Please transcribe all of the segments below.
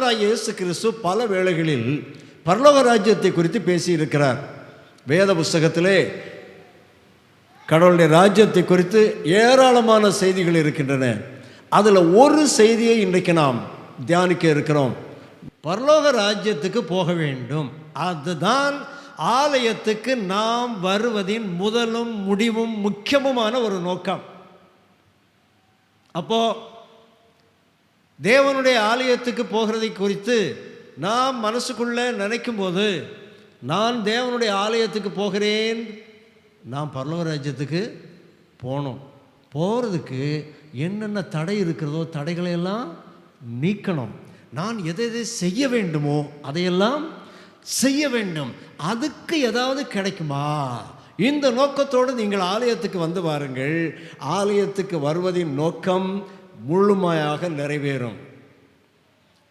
ஆண்டவராகிய இயேசு கிறிஸ்து பல வேளைகளில் பரலோக ராஜ்யத்தை குறித்து பேசியிருக்கிறார். வேத புஸ்தகத்திலே கடவுளுடைய ராஜ்யத்தை குறித்து ஏராளமான செய்திகள் இருக்கின்றன. அதில் ஒரு செய்தியை இன்றைக்கு நாம் தியானிக்க இருக்கிறோம். பரலோக ராஜ்யத்துக்கு போக வேண்டும். அதுதான் ஆலயத்துக்கு நாம் வருவதின் முதலும் முடிவும் முக்கியமுமான ஒரு நோக்கம். அப்போ தேவனுடைய ஆலயத்துக்கு போகிறதை குறித்து நாம் மனசுக்குள்ள நினைக்கும் போது, நான் தேவனுடைய ஆலயத்துக்கு போகிறேன், நான் பரலோக ராஜ்யத்துக்கு போகணும். போகிறதுக்கு என்னென்ன தடை இருக்கிறதோ தடைகளையெல்லாம் நீக்கணும். நான் எதை எதை செய்ய வேண்டுமோ அதையெல்லாம் செய்ய வேண்டும். அதுக்கு ஏதாவது கிடைக்குமா? இந்த நோக்கத்தோடு நீங்கள் ஆலயத்துக்கு வந்து வாருங்கள். ஆலயத்துக்கு வருவதின் நோக்கம் முழுமையாக நிறைவேறும்.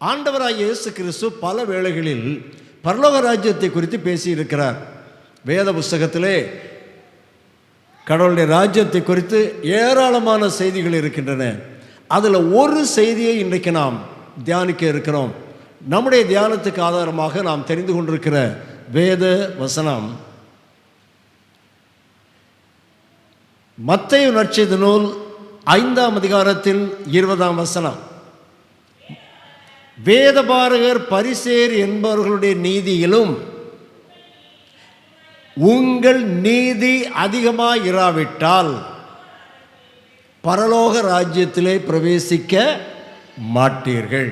ஆண்டவராகிய இயேசு கிறிஸ்து பல வேளைகளில் பரலோக ராஜ்யத்தை குறித்து பேசியிருக்கிறார். வேத புஸ்தகத்திலே கடவுளுடைய ராஜ்யத்தை குறித்து ஏராளமான செய்திகள் இருக்கின்றன. அதில் ஒரு செய்தியை இன்றைக்கு நாம் தியானிக்க இருக்கிறோம். நம்முடைய தியானத்துக்கு ஆதாரமாக நாம் தெரிந்து கொண்டிருக்கிற வேத வசனம் மத்தேயு நற்செய்தி நூல் 5ஆம் அதிகாரத்தில் 20ஆம் வசனம். வேதபாரகர் பரிசேயர் என்பவர்களுடைய நீதியிலும் உங்கள் நீதி அதிகமாக இராவிட்டால் பரலோக ராஜ்யத்திலே பிரவேசிக்க மாட்டீர்கள்.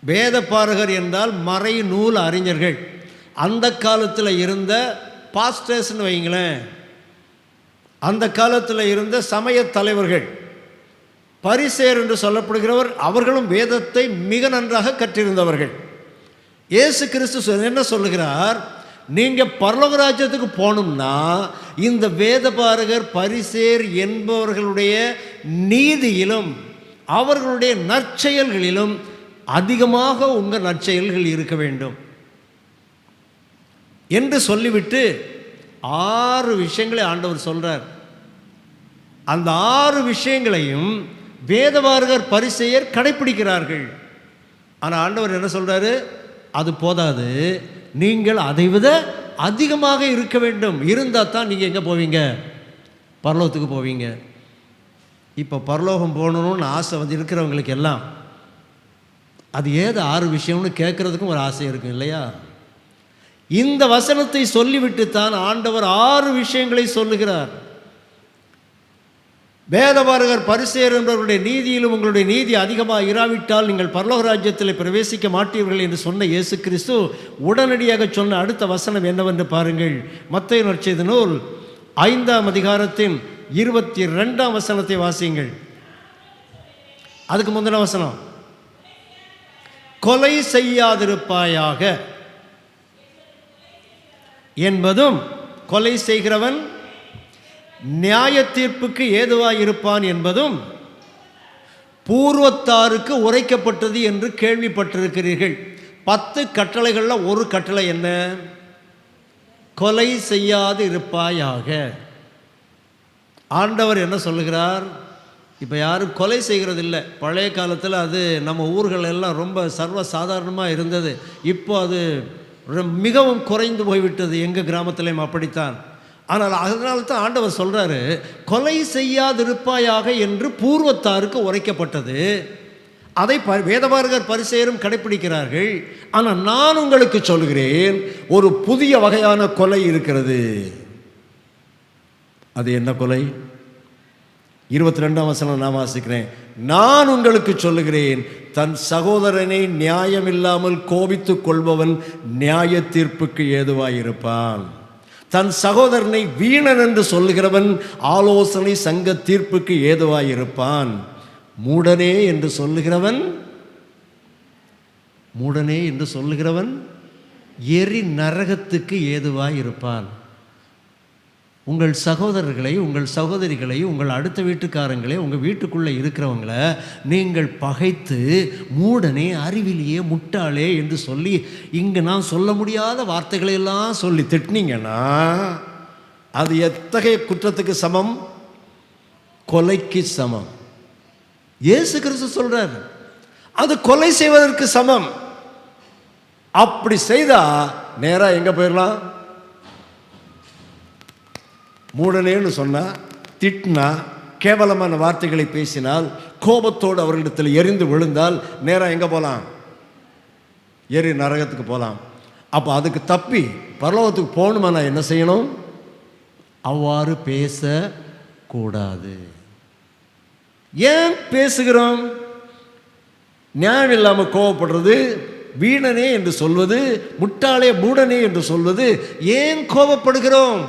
வேதபாரகர் என்றால் மறை நூல் அறிஞர்கள். அந்த காலத்தில் இருந்த பாஸ்டர்ஸ்னு வைங்களேன், அந்த காலத்தில் இருந்த சமய தலைவர்கள். பரிசேயர் என்று சொல்லப்படுகிறவர், அவர்களும் வேதத்தை மிக நன்றாக கற்றிருந்தவர்கள். இயேசு கிறிஸ்து என்ன சொல்லுகிறார்? நீங்கள் பரலோக ராஜ்யத்துக்கு போகணும்னா இந்த வேதபாரகர் பரிசேயர் என்பவர்களுடைய நீதியிலும் அவர்களுடைய நற்செயல்களிலும் அதிகமாக உங்கள் நற்செயல்கள் இருக்க வேண்டும் என்று சொல்லிவிட்டு 6 விஷயங்களை ஆண்டவர் சொல்றார். அந்த 6 விஷயங்களையும் வேதபாரகர் பரிசேயர் கடைப்பிடிக்கிறார்கள். ஆனால் ஆண்டவர் என்ன சொல்றாரு? அது போதாது, நீங்கள் அதைவிட அதிகமாக இருக்க வேண்டும். இருந்தால் தான் நீங்கள் எங்கே போவீங்க? பரலோகத்துக்கு போவீங்க. இப்போ பரலோகம் போகணுன்னு ஆசை வந்து இருக்கிறவங்களுக்கு எல்லாம் அது ஏது 6 விஷயம்னு கேட்குறதுக்கும் ஒரு ஆசை இருக்கும் இல்லையா? இந்த வசனத்தை சொல்லிவிட்டு தான் ஆண்டவர் 6 விஷயங்களை சொல்லுகிறார். வேதபாரகர் பரிசேயர் என்பவர்களுடைய நீதியிலும் உங்களுடைய நீதி அதிகமாக இராவிட்டால் நீங்கள் பரலோக ராஜ்யத்தில் பிரவேசிக்க மாட்டீர்கள் என்று சொன்ன இயேசு கிறிஸ்து உடனடியாக சொன்ன அடுத்த வசனம் என்னவென்று பாருங்கள். மத்தேயு நற்செய்தி நூல் 5ஆம் அதிகாரத்தின் 22ஆம் வசனத்தை வாசியுங்கள். அதுக்கு முந்தின வசனம், கொலை செய்யாதிருப்பாயாக என்பதும் கொலை செய்கிறவன் நியாய தீர்ப்புக்கு ஏதுவாயிருப்பான் என்பதும் பூர்வத்தாருக்கு உரைக்கப்பட்டது என்று கேள்விப்பட்டிருக்கிறீர்கள். 10 கட்டளைகளில் ஒரு கட்டளை என்ன? கொலை செய்யாது இருப்பாயாக. ஆண்டவர் என்ன சொல்லுகிறார்? இப்போ யாரும் கொலை செய்கிறது இல்லை. பழைய காலத்தில் அது நம்ம ஊர்கள் எல்லாம் ரொம்ப சர்வ சாதாரணமாக இருந்தது. இப்போ அது மிகவும் குறைந்து போய்விட்டது. எங்கள் கிராமத்திலையும் அப்படித்தான். ஆனால் அதனால தான் ஆண்டவர் சொல்கிறாரு, கொலை செய்யாதிருப்பாயாக என்று பூர்வத்தாருக்கு உரைக்கப்பட்டது. அதை வேதபாரகர் பரிசேயரும் கடைப்பிடிக்கிறார்கள். ஆனால் நான் உங்களுக்கு சொல்கிறேன், ஒரு புதிய வகையான கொலை இருக்கிறது. அது என்ன கொலை? 22ஆம் வசனம் நான் வாசிக்கிறேன். நான் உங்களுக்கு சொல்லுகிறேன், தன் சகோதரனை நியாயமில்லாமல் கோபித்துக் கொள்பவன் நியாய தீர்ப்புக்கு ஏதுவாயிருப்பான். தன் சகோதரனை வீணன் என்று சொல்லுகிறவன் ஆலோசனை சங்க தீர்ப்புக்கு ஏதுவாயிருப்பான். மூடனே என்று சொல்லுகிறவன் எரி நரகத்துக்கு ஏதுவாயிருப்பான். உங்கள் சகோதரர்களை, உங்கள் சகோதரிகளை, உங்கள் அடுத்த வீட்டுக்காரங்களை, உங்கள் வீட்டுக்குள்ளே இருக்கிறவங்களை நீங்கள் பகைத்து மூடனே, அறிவிலியே, முட்டாளே என்று சொல்லி இங்கு நான் சொல்ல முடியாத வார்த்தைகளையெல்லாம் சொல்லி திட்டினீங்கன்னா அது எத்தகைய குற்றத்துக்கு சமம்? கொலைக்கு சமம். இயேசு கிறிஸ்து சொல்றார். அது கொலை செய்வதற்கு சமம். அப்படி செய்தா நேரா எங்க போயிடலாம்? மூடனேன்னு சொன்னா, திட்டினா, கேவலமான வார்த்தைகளை பேசினால், கோபத்தோடு அவர்களிடத்தில் எரிந்து விழுந்தால் நேரா எங்க போகலாம்? எரி நரகத்துக்கு போகலாம். அப்போ அதுக்கு தப்பி பரலோகத்துக்கு போகணுமா நான் என்ன செய்யணும்? அவ்வாறு பேசக்கூடாது. ஏன் பேசுகிறோம்? நியாயம் இல்லாமல் கோபப்படுறது, வீணனே என்று சொல்வது, முட்டாளே மூடனே என்று சொல்வது, ஏன் கோபப்படுகிறோம்?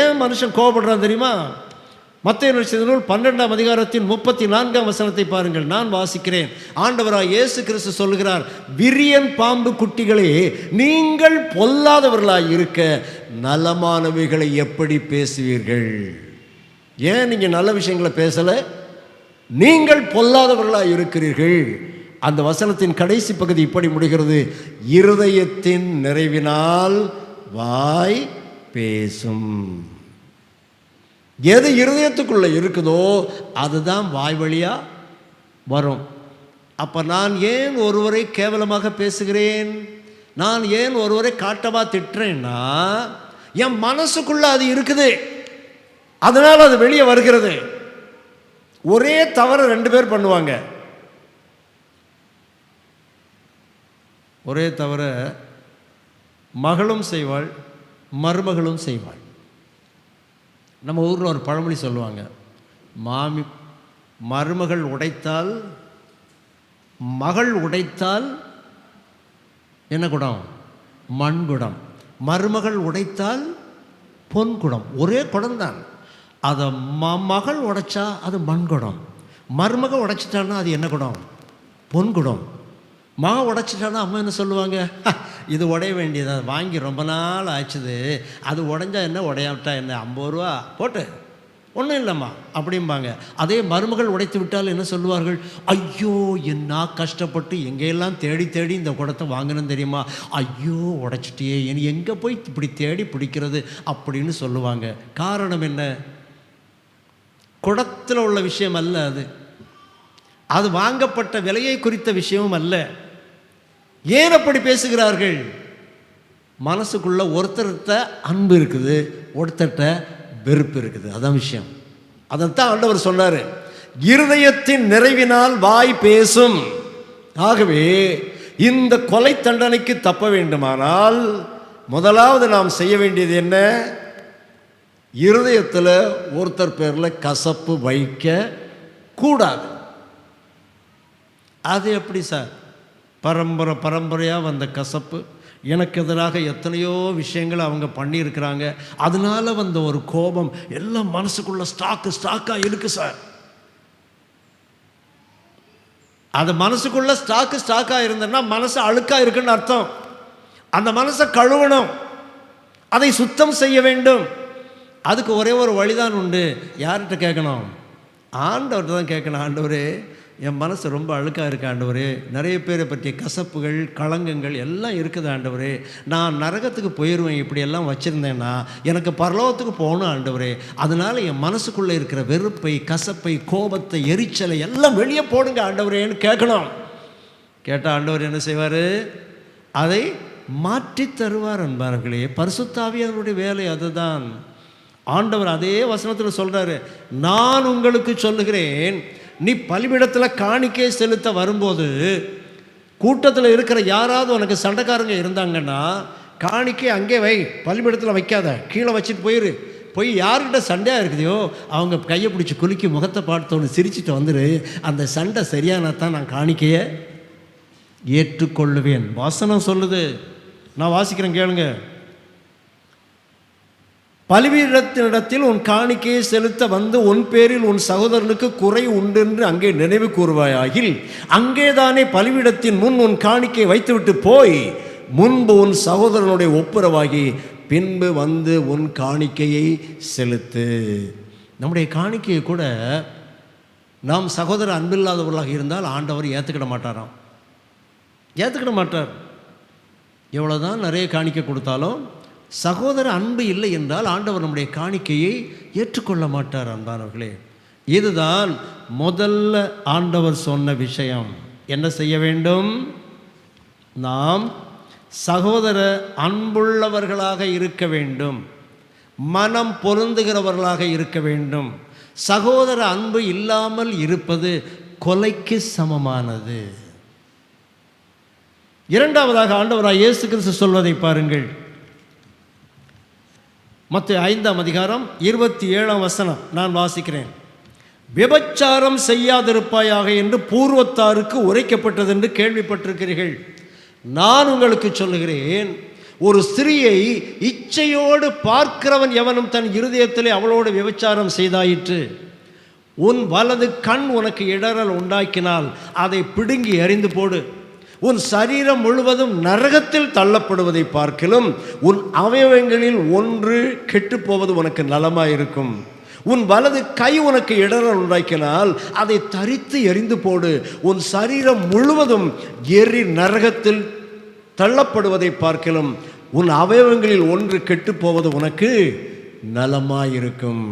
ஏன் மனுஷன் கோபப்படுறான் தெரியுமா? மத்தேயு நூல் 12ஆம் அதிகாரத்தின் 34ஆம் வசனத்தை பாருங்கள். நான் வாசிக்கிறேன். ஆண்டவராய் இயேசு கிறிஸ்து சொல்கிறார், விரியன் பாம்பு குட்டிகளே, நீங்கள் பொல்லாதவர்களாய் இருக்க நலமானவைகளை எப்படி பேசுவீர்கள்? ஏன் நீங்க நல்ல விஷயங்களை பேசல? நீங்கள் பொல்லாதவர்களாய் இருக்கிறீர்கள். அந்த வசனத்தின் கடைசி பகுதி இப்படி முடிகிறது, இருதயத்தின் நிறைவினால் வாய் பேசும். எது இருதயத்துக்குள்ள இருக்குதோ அதுதான் வாய் வழியா வரும். அப்ப நான் ஏன் ஒருவரை கேவலமாக பேசுகிறேன்? நான் ஏன் ஒருவரை காட்டமா திட்டுறேன்னா, என் மனசுக்குள்ள அது இருக்குது, அதனால அது வெளியே வருகிறது. ஒரே தவறு 2 பேர் பண்ணுவாங்க. ஒரே தவிர மகளும் செய்வாள், மருமகளும் செய்வாள். நம்ம ஊரில் ஒரு பழமொழி சொல்லுவாங்க, மருமகள் உடைத்தால், மகள் உடைத்தால் என்ன குடம்? மண்குடம். மருமகள் உடைத்தால் பொன்குடம். ஒரே குடம் தான். அதை மகள் உடைச்சா அது மண்குடம், மருமகள் உடைச்சிட்டான்னா அது என்ன குடம்? பொன்குடம். மக உடைச்சிட்டானா அம்மா என்ன சொல்லுவாங்க? இது உடைய வேண்டியது, வாங்கி ரொம்ப நாள் ஆச்சுது, அது உடைஞ்சா என்ன, உடையாவிட்டா என்ன, 50 ரூபா போட்டு ஒன்றும் இல்லைம்மா அப்படிம்பாங்க. அதே மருமகள் உடைத்து விட்டால் என்ன சொல்லுவார்கள்? ஐயோ என்ன கஷ்டப்பட்டு எங்கெல்லாம் தேடி தேடி இந்த குடத்தை வாங்கினேன்னு தெரியுமா, ஐயோ உடைச்சிட்டியே, இனி எங்கே போய் இப்படி தேடி பிடிக்கிறது அப்படின்னு சொல்லுவாங்க. காரணம் என்ன? குடத்தில் உள்ள விஷயம் அல்ல அது, அது வாங்கப்பட்ட விலையை குறித்த விஷயமும் அல்ல. ஏன் அப்படி பேசுகிறார்கள்? மனசுக்குள்ள ஒருத்தர்கிட்ட அன்பு இருக்குது, ஒருத்தர்கிட்ட வெறுப்பு இருக்குது, அதான் விஷயம். அதைத்தான் ஆண்டவர் சொன்னார், இருதயத்தின் நிறைவினால் வாய் பேசும். ஆகவே இந்த கொலை தண்டனைக்கு தப்ப வேண்டுமானால் முதலாவது நாம் செய்ய வேண்டியது என்ன? இருதயத்தில் ஒருத்தர் பேரில் கசப்பு வைக்க கூடாது. அது எப்படி சார்? பரம்பரையாக வந்த கசப்பு, எனக்கு எதிராக எத்தனையோ விஷயங்கள் அவங்க பண்ணியிருக்கிறாங்க, அதனால வந்த ஒரு கோபம் எல்லாம் மனசுக்குள்ள ஸ்டாக்காக இருக்கு சார். அது மனசுக்குள்ள ஸ்டாக்காக இருந்ததுன்னா மனசு அழுக்காக இருக்குன்னு அர்த்தம். அந்த மனசை கழுவணும், அதை சுத்தம் செய்ய வேண்டும். அதுக்கு ஒரே ஒரு வழிதான் உண்டு. யார்கிட்ட கேட்கணும்? ஆண்டவர்கிட்ட தான் கேட்கணும். ஆண்டவரே, என் மனசு ரொம்ப அழுக்காக இருக்கு ஆண்டவரே, நிறைய பேரை பற்றிய கசப்புகள் களங்கங்கள் எல்லாம் இருக்குது ஆண்டவரே, நான் நரகத்துக்கு போயிடுவேன் இப்படியெல்லாம் வச்சுருந்தேன்னா, எனக்கு பரலோகத்துக்கு போகணும் ஆண்டவரே, அதனால் என் மனசுக்குள்ளே இருக்கிற வெறுப்பை, கசப்பை, கோபத்தை, எரிச்சலை எல்லாம் வெளியே போடுங்க ஆண்டவரேன்னு கேட்கணும். கேட்டால் ஆண்டவர் என்ன செய்வார்? அதை மாற்றி தருவார். அன்பார்களே, பரிசுத்த ஆவியானவருடைய வேலை அதுதான். ஆண்டவர் அதே வசனத்தில் சொல்கிறாரு, நான் உங்களுக்கு சொல்லுகிறேன், நீ பலிபீடத்தில் காணிக்கை செலுத்த வரும்போது கூட்டத்தில் இருக்கிற யாராவது உனக்கு சண்டைக்காரங்க இருந்தாங்கன்னா காணிக்கை அங்கே வை, பலிபீடத்தில் வைக்காத, கீழே வச்சுட்டு போயிரு. போய் யார்கிட்ட சண்டையாக இருக்குதையோ அவங்க கையை பிடிச்சி குலுக்கி முகத்தை பார்த்தோன்னு சிரிச்சுட்டு வந்துரு. அந்த சண்டை சரியானதான் நான் காணிக்கையை ஏற்றுக்கொள்ளுவேன். வசனம் சொல்லுது, நான் வாசிக்கிறேன் கேளுங்க. பலிபீடத்தினிடத்தில் உன் காணிக்கையை செலுத்த வந்து உன் பேரில் உன் சகோதரனுக்கு குறை உண்டென்று அங்கே நினைவு கூறுவாயாகில், அங்கேதானே பலிபீடத்தின் முன் உன் காணிக்கையை வைத்துவிட்டு போய் முன்பு உன் சகோதரனுடைய ஒப்புரவாகி பின்பு வந்து உன் காணிக்கையை செலுத்து. நம்முடைய காணிக்கையை கூட நாம் சகோதர அன்பில்லாதவர்களாக இருந்தால் ஆண்டவர் ஏற்றுக்கிட மாட்டாராம், ஏற்றுக்கிட மாட்டார். எவ்வளோதான் நிறைய காணிக்கை கொடுத்தாலும் சகோதர அன்பு இல்லை என்றால் ஆண்டவர் நம்முடைய காணிக்கையை ஏற்றுக்கொள்ள மாட்டார். அன்பானவர்களே, இதுதான் முதல்ல ஆண்டவர் சொன்ன விஷயம். என்ன செய்ய வேண்டும்? நாம் சகோதர அன்புள்ளவர்களாக இருக்க வேண்டும், மனம் பொருந்துகிறவர்களாக இருக்க வேண்டும். சகோதர அன்பு இல்லாமல் இருப்பது கொலைக்கு சமமானது. இரண்டாவதாக ஆண்டவராய் இயேசு கிறிஸ்து சொல்வதை பாருங்கள். மத்தேயு 5ஆம் அதிகாரம் 27ஆம் வசனம் நான் வாசிக்கிறேன். விபச்சாரம் செய்யாதிருப்பாயாக என்று பூர்வத்தாருக்கு உரைக்கப்பட்டது என்று கேள்விப்பட்டிருக்கிறீர்கள். நான் உங்களுக்கு சொல்லுகிறேன், ஒரு ஸ்திரியை இச்சையோடு பார்க்கிறவன் எவனும் தன் இருதயத்திலே அவளோடு விபச்சாரம் செய்தாயிற்று. உன் வலது கண் உனக்கு இடறல் உண்டாக்கினால் அதை பிடுங்கி எறிந்து போடு. உன் சரீரம் முழுவதும் நரகத்தில் தள்ளப்படுவதை பார்க்கிலும் உன் அவயவங்களில் ஒன்று கெட்டுப்போவது உனக்கு நலமாயிருக்கும். உன் வலது கை உனக்கு இடறல் உண்டாக்கினால் அதை தரித்து எறிந்து போடு. உன் சரீரம் முழுவதும் நரகத்தில் தள்ளப்படுவதை பார்க்கிலும் உன் அவயவங்களில் ஒன்று கெட்டுப்போவது உனக்கு நலமாயிருக்கும்.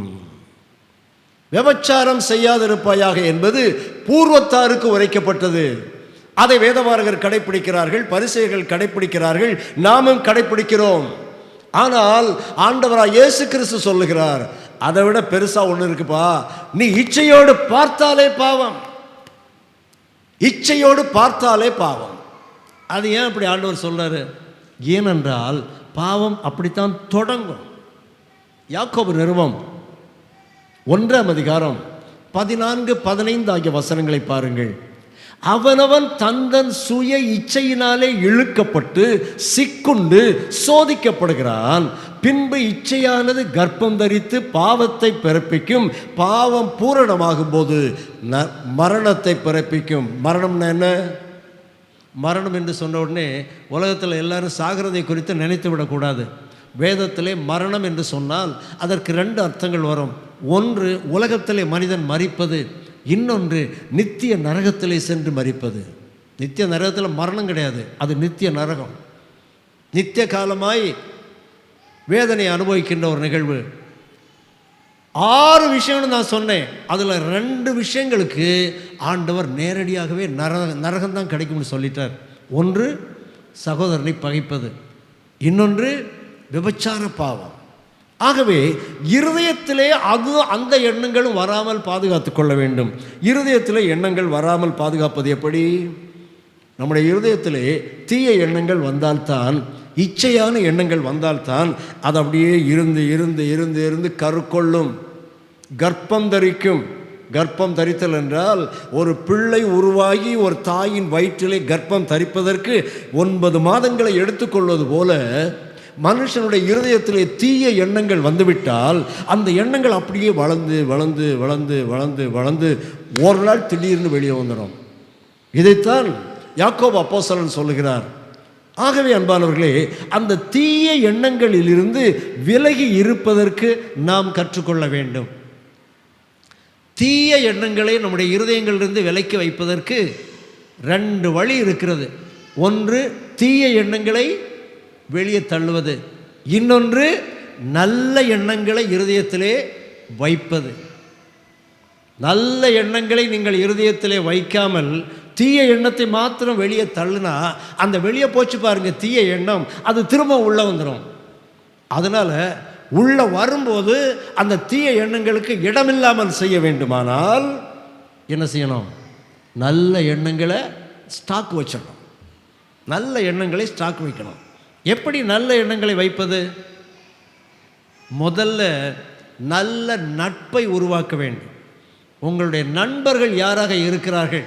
விபச்சாரம் செய்யாதிருப்பாயாக என்பது பூர்வத்தாருக்கு உரைக்கப்பட்டது. அதை வேதபாரகர் கடைப்பிடிக்கிறார்கள், பரிசேயர்கள் கடைப்பிடிக்கிறார்கள், நாமும் கடைப்பிடிக்கிறோம். ஆனால் ஆண்டவராய் இயேசு கிறிஸ்து சொல்லுகிறார், அதை விட பெருசா ஒன்று இருக்குப்பா. நீ இச்சையோடு பார்த்தாலே பாவம், இச்சையோடு பார்த்தாலே பாவம். அது ஏன் அப்படி ஆண்டவர் சொல்றாரு? ஏனென்றால் பாவம் அப்படித்தான் தொடங்கும். யாக்கோபு நிருபம் 1ஆம் அதிகாரம் 14, 15 ஆகிய வசனங்களை பாருங்கள். அவனவன் தந்தன் சுய இச்சையினாலே இழுக்கப்பட்டு சிக்குண்டு சோதிக்கப்படுகிறான். பின்பு இச்சையானது கர்ப்பம் தரித்து பாவத்தை பிறப்பிக்கும். பாவம் பூரணமாகும் போது மரணத்தை பிறப்பிக்கும். மரணம்னா என்ன? மரணம் என்று சொன்ன உடனே உலகத்தில் எல்லாரும் சாகிறதை குறித்து நினைத்து விடக்கூடாது. வேதத்திலே மரணம் என்று சொன்னால் அதற்கு 2 அர்த்தங்கள் வரும். ஒன்று, உலகத்திலே மனிதன் மரிப்பது. இன்னொன்று, நித்திய நரகத்திலே சென்று மரிப்பது. நித்திய நரகத்தில் மரணம் கிடையாது, அது நித்திய நரகம். நித்திய காலமாய் வேதனை அனுபவிக்கின்ற ஒரு நிகழ்வு. 6 விஷயம்னு நான் சொன்னேன். அதில் 2 விஷயங்களுக்கு ஆண்டவர் நேரடியாகவே நரகம்தான் கிடைக்கும்னு சொல்லிட்டார். ஒன்று சகோதரனை பகைப்பது, இன்னொன்று விபச்சார பாவம். ஆகவே இருதயத்திலே அந்த எண்ணங்களும் வராமல் பாதுகாத்து கொள்ள வேண்டும். இருதயத்திலே எண்ணங்கள் வராமல் பாதுகாப்பது எப்படி? நம்முடைய இருதயத்திலே தீய எண்ணங்கள் வந்தால்தான், இச்சையான எண்ணங்கள் வந்தால்தான் அது அப்படியே இருந்து இருந்து இருந்து இருந்து கருக்கொள்ளும், கர்ப்பம் தரிக்கும். கர்ப்பம் தரித்தல் என்றால் ஒரு பிள்ளை உருவாகி ஒரு தாயின் வயிற்றிலே கர்ப்பம் தரிப்பதற்கு 9 மாதங்களை எடுத்துக்கொள்வது போல மனுஷனுடைய இருதயத்திலே தீய எண்ணங்கள் வந்துவிட்டால் அந்த எண்ணங்கள் அப்படியே வளர்ந்து வளர்ந்து வளர்ந்து வளர்ந்து வளர்ந்து ஒரு நாள் திடீர்னு வெளியே வந்துடும். இதைத்தான் யாக்கோபு அப்போஸ்தலன் சொல்லுகிறார். ஆகவே அன்பானவர்களே, அந்த தீய எண்ணங்களிலிருந்து விலகி இருப்பதற்கு நாம் கற்றுக்கொள்ள வேண்டும். தீய எண்ணங்களை நம்முடைய இருதயங்களிலிருந்து விலக்கி வைப்பதற்கு 2 வழி இருக்கிறது. ஒன்று, தீய எண்ணங்களை வெளியே தள்ளுவது. இன்னொன்று, நல்ல எண்ணங்களை இருதயத்திலே வைப்பது. நல்ல எண்ணங்களை நீங்கள் இருதயத்திலே வைக்காமல் தீய எண்ணத்தை மாத்திரம் வெளியே தள்ளுனா, அந்த வெளியே போச்சு பாருங்க தீய எண்ணம், அது திரும்ப உள்ள வந்துடும். அதனால உள்ள வரும்போது அந்த தீய எண்ணங்களுக்கு இடமில்லாமல் செய்ய வேண்டுமானால் என்ன செய்யணும்? நல்ல எண்ணங்களை ஸ்டாக் வச்சிடணும். நல்ல எண்ணங்களை ஸ்டாக் வைக்கணும். எப்படி நல்ல எண்ணங்களை வைப்பது? முதல்ல நல்ல நட்பை உருவாக்க வேண்டும். உங்களுடைய நண்பர்கள் யாராக இருக்கிறார்கள்,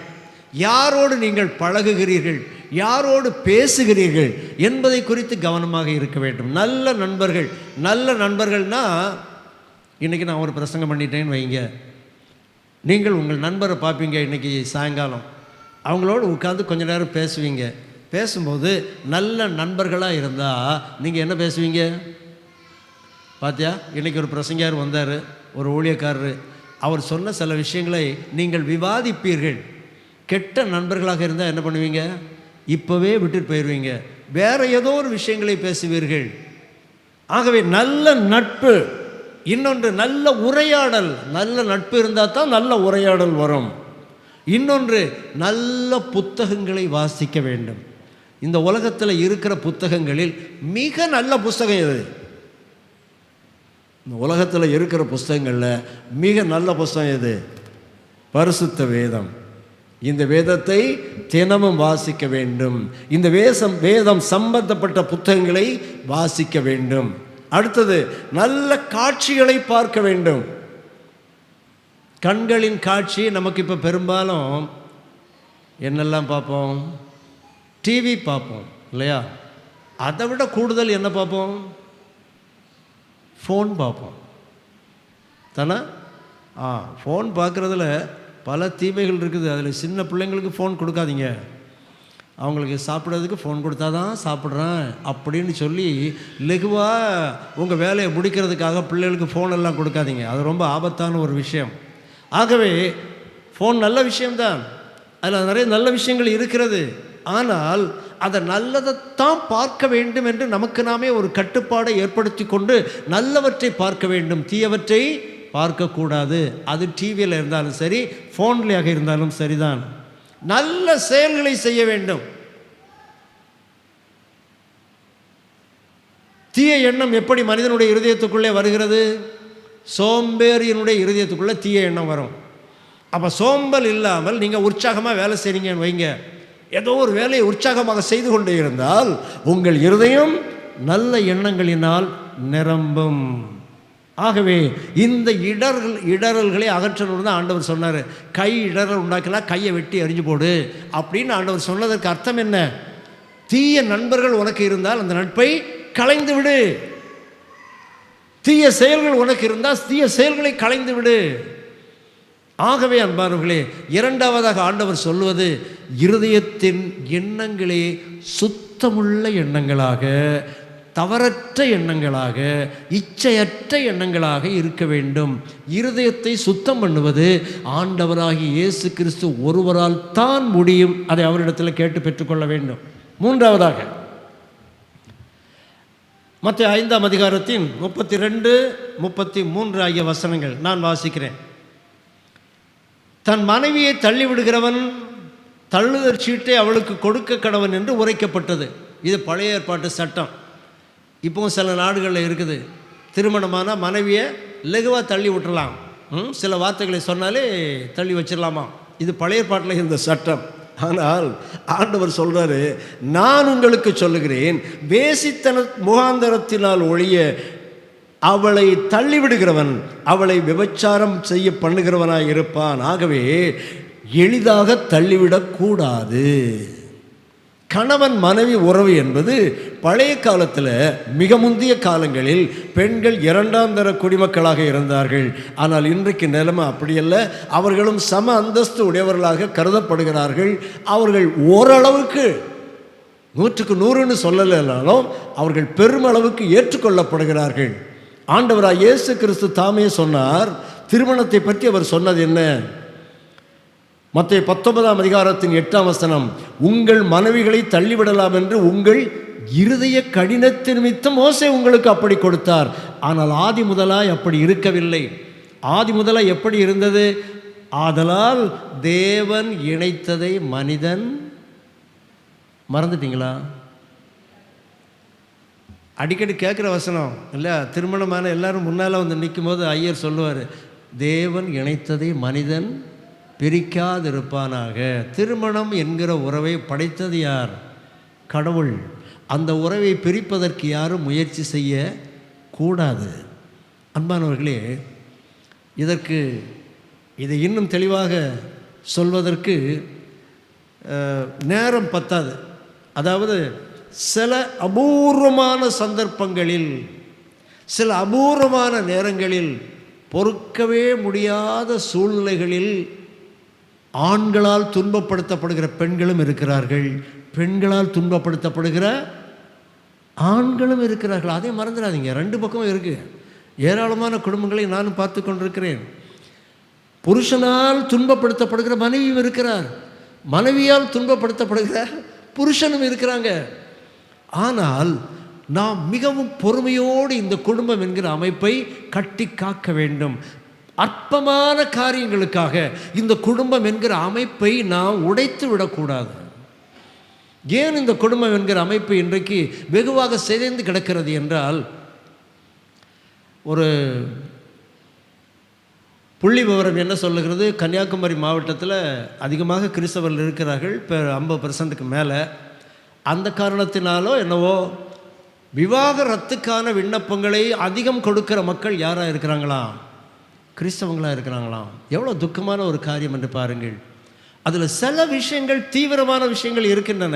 யாரோடு நீங்கள் பழகுகிறீர்கள், யாரோடு பேசுகிறீர்கள் என்பதை குறித்து கவனமாக இருக்க வேண்டும். நல்ல நண்பர்கள். நல்ல நண்பர்கள்னா, இன்றைக்கி நான் ஒரு பிரசங்கம் பண்ணிட்டேன்னு வைங்க, நீங்கள் உங்கள் நண்பரை பார்ப்பீங்க. இன்றைக்கி சாயங்காலம் அவங்களோடு உட்காந்து கொஞ்ச நேரம் பேசுவீங்க. பேசும்போது நல்ல நண்பர்களாக இருந்தால் நீங்கள் என்ன பேசுவீங்க? பார்த்தியா, இன்றைக்கி ஒரு பிரசங்கியார் வந்தார், ஒரு ஊழியக்காரர். அவர் சொன்ன சில விஷயங்களை நீங்கள் விவாதிப்பீர்கள். கெட்ட நண்பர்களாக இருந்தால் என்ன பண்ணுவீங்க? இப்போவே விட்டுட்டு போயிடுவீங்க, வேறு ஏதோ ஒரு விஷயங்களை பேசுவீர்கள். ஆகவே நல்ல நட்பு. இன்னொன்று, நல்ல உரையாடல். நல்ல நட்பு இருந்தால் தான் நல்ல உரையாடல் வரும். இன்னொன்று, நல்ல புத்தகங்களை வாசிக்க வேண்டும். இந்த உலகத்தில் இருக்கிற புத்தகங்களில் மிக நல்ல புத்தகம் எது? இந்த உலகத்தில் இருக்கிற புஸ்தகங்களில் மிக நல்ல புஸ்தகம் எது? பரிசுத்த வேதம். இந்த வேதத்தை தினமும் வாசிக்க வேண்டும். இந்த வேதம் சம்பந்தப்பட்ட புத்தகங்களை வாசிக்க வேண்டும். அடுத்தது, நல்ல காட்சிகளை பார்க்க வேண்டும். கண்களின் காட்சி நமக்கு இப்போ பெரும்பாலும் என்னெல்லாம் பார்ப்போம்? டிவி பார்ப்போம் இல்லையா? அதை விட கூடுதல் என்ன பார்ப்போம்? ஃபோன் பார்ப்போம் தானே? ஃபோன் பார்க்குறதுல பல தீமைகள் இருக்குது. அதில் சின்ன பிள்ளைங்களுக்கு ஃபோன் கொடுக்காதீங்க. அவங்களுக்கு சாப்பிட்றதுக்கு ஃபோன் கொடுத்தா தான் சாப்பிட்றேன் அப்படின்னு சொல்லி லெகுவாக உங்கள் வேலையை முடிக்கிறதுக்காக பிள்ளைகளுக்கு ஃபோனெல்லாம் கொடுக்காதீங்க. அது ரொம்ப ஆபத்தான ஒரு விஷயம். ஆகவே ஃபோன் நல்ல விஷயம்தான், அதில் நிறைய நல்ல விஷயங்கள் இருக்கிறது. ஆனால் அதை நல்லதைத்தான் பார்க்க வேண்டும் என்று நமக்கு நாமே ஒரு கட்டுப்பாடை ஏற்படுத்தி கொண்டு நல்லவற்றை பார்க்க வேண்டும், தீயவற்றை பார்க்கக்கூடாது. அது டிவியில் இருந்தாலும் சரி, ஃபோன்லையாக இருந்தாலும் சரிதான். நல்ல செயல்களை செய்ய வேண்டும். தீய எண்ணம் எப்படி மனிதனுடைய இருதயத்துக்குள்ளே வருகிறது? சோம்பேறியினுடைய இருதயத்துக்குள்ளே தீய எண்ணம் வரும். அப்போ சோம்பல் இல்லாமல் நீங்கள் உற்சாகமாக வேலை செய்றீங்கன்னு வைங்க, ஏதோ ஒரு வேலையை உற்சாகமாக செய்து கொண்டே இருந்தால் உங்கள் இருதயம் நல்ல எண்ணங்களினால் நிரம்பும். ஆகவே இந்த இடரல்களை அகற்றணும் தான் ஆண்டவர் சொன்னார். கை இடரல் உண்டாக்கலாம், கையை வெட்டி எறிஞ்சு போடு அப்படின்னு ஆண்டவர் சொன்னதற்கு அர்த்தம் என்ன? தீய நண்பர்கள் உனக்கு இருந்தால் அந்த நட்பை களைந்து விடு. தீய செயல்கள் உனக்கு இருந்தால் தீய செயல்களை களைந்து விடு. ஆகவே அன்பானவர்களே, இரண்டாவதாக ஆண்டவர் சொல்வது, இருதயத்தின் எண்ணங்களே சுத்தமுள்ள எண்ணங்களாக, தவறற்ற எண்ணங்களாக, இச்சையற்ற எண்ணங்களாக இருக்க வேண்டும். இருதயத்தை சுத்தம் பண்ணுவது ஆண்டவராகிய இயேசு கிறிஸ்து ஒருவரால் தான் முடியும். அதை அவரிடத்தில் கேட்டு பெற்றுக்கொள்ள வேண்டும். மூன்றாவதாக மத்தேயு 5ஆம் அதிகாரத்தின் 32, 33 ஆகிய வசனங்கள் நான் வாசிக்கிறேன். தன் மனைவியை தள்ளிவிடுகிறவன் தள்ளுதற் சீட்டை அவளுக்கு கொடுக்க கடவன் என்று உரைக்கப்பட்டது. இது பழைய ஏற்பாட்டு சட்டம். இப்போவும் சில நாடுகளில் இருக்குது. திருமணமான மனைவியை லெகுவாக தள்ளி விட்டுறலாம். சில வார்த்தைகளை சொன்னாலே தள்ளி வச்சிடலாமா. இது பழைய ஏற்பாட்டில் இருந்த சட்டம். ஆனால் ஆண்டவர் சொல்கிறாரு, நான் உங்களுக்கு சொல்லுகிறேன், வேசித்தன முகாந்தரத்தினால் ஒழிய அவளை தள்ளிவிடுகிறவன் அவளை விபச்சாரம் செய்ய பண்ணுகிறவனாய் இருப்பான். ஆகவே எளிதாக தள்ளிவிடக்கூடாது. கணவன் மனைவி உறவு என்பது பழைய காலத்தில், மிக முந்தைய காலங்களில் பெண்கள் இரண்டாம் தர குடிமக்களாக இருந்தார்கள். ஆனால் இன்றைக்கு நிலைமை அப்படியல்ல. அவர்களும் சம அந்தஸ்து உடையவர்களாக கருதப்படுகிறார்கள். அவர்கள் ஓரளவுக்கு 100க்கு 100ன்னு சொல்லலைனாலும் அவர்கள் பெருமளவுக்கு ஏற்றுக்கொள்ளப்படுகிறார்கள். ஆண்டவராய் இயேசு கிறிஸ்து தாமே சொன்னார். திருமணத்தை பற்றி அவர் சொன்னது என்ன? மத்தேயு 19ஆம் அதிகாரத்தின் 8ஆம் வசனம், உங்கள் மனைவிகளை தள்ளிவிடலாம் என்று உங்கள் இருதய கடினத்தின் நிமித்தம் மோசே உங்களுக்கு அப்படி கொடுத்தார். ஆனால் ஆதி முதலாய் அப்படி இருக்கவில்லை. ஆதி முதலாய் எப்படி இருந்தது? ஆதலால் தேவன் இணைத்ததை மனிதன், மறந்துட்டீங்களா? அடிக்கடி கேட்குற வசனம் இல்லை? திருமணமான எல்லாரும் முன்னால் வந்து நிற்கும் போது ஐயர் சொல்லுவார், தேவன் இணைத்ததை மனிதன் பிரிக்காதிருப்பானாக. திருமணம் என்கிற உறவை படைத்தது யார்? கடவுள். அந்த உறவை பிரிப்பதற்கு யாரும் முயற்சி செய்ய கூடாது. அன்பானவர்களே, இதை இன்னும் தெளிவாக சொல்வதற்கு நேரம் பத்தாது. அதாவது சில அபூர்வமான சந்தர்ப்பங்களில், சில அபூர்வமான நேரங்களில், பொறுக்கவே முடியாத சூழ்நிலைகளில் ஆண்களால் துன்பப்படுத்தப்படுகிற பெண்களும் இருக்கிறார்கள், பெண்களால் துன்பப்படுத்தப்படுகிற ஆண்களும் இருக்கிறார்கள். அதை மறந்துடாதீங்க. 2 பக்கமும் இருக்குது. ஏராளமான குடும்பங்களை நானும் பார்த்து கொண்டிருக்கிறேன். புருஷனால் துன்பப்படுத்தப்படுகிற மனைவியும் இருக்கிறார், மனைவியால் துன்பப்படுத்தப்படுகிற புருஷனும் இருக்கிறாங்க. ஆனால் நாம் மிகவும் பொறுமையோடு இந்த குடும்பம் என்கிற அமைப்பை கட்டி காக்க வேண்டும். அற்பமான காரியங்களுக்காக இந்த குடும்பம் என்கிற அமைப்பை நாம் உடைத்து விடக்கூடாது. ஏன் இந்த குடும்பம் என்கிற அமைப்பு இன்றைக்கு வெகுவாக சிதைந்து கிடக்கிறது என்றால், ஒரு புள்ளி விவரம் என்ன சொல்லுகிறது, கன்னியாகுமரி மாவட்டத்தில் அதிகமாக கிறிஸ்தவர்கள் இருக்கிறார்கள், 50% மேலே. அந்த காரணத்தினாலோ என்னவோ விவாகரத்துக்கான விண்ணப்பங்களை அதிகம் கொடுக்கிற மக்கள் யாராக இருக்கிறாங்களாம்? கிறிஸ்தவங்களாக இருக்கிறாங்களாம். எவ்வளோ துக்கமான ஒரு காரியம் என்று பாருங்கள். அதில் சில விஷயங்கள், தீவிரமான விஷயங்கள் இருக்கின்றன,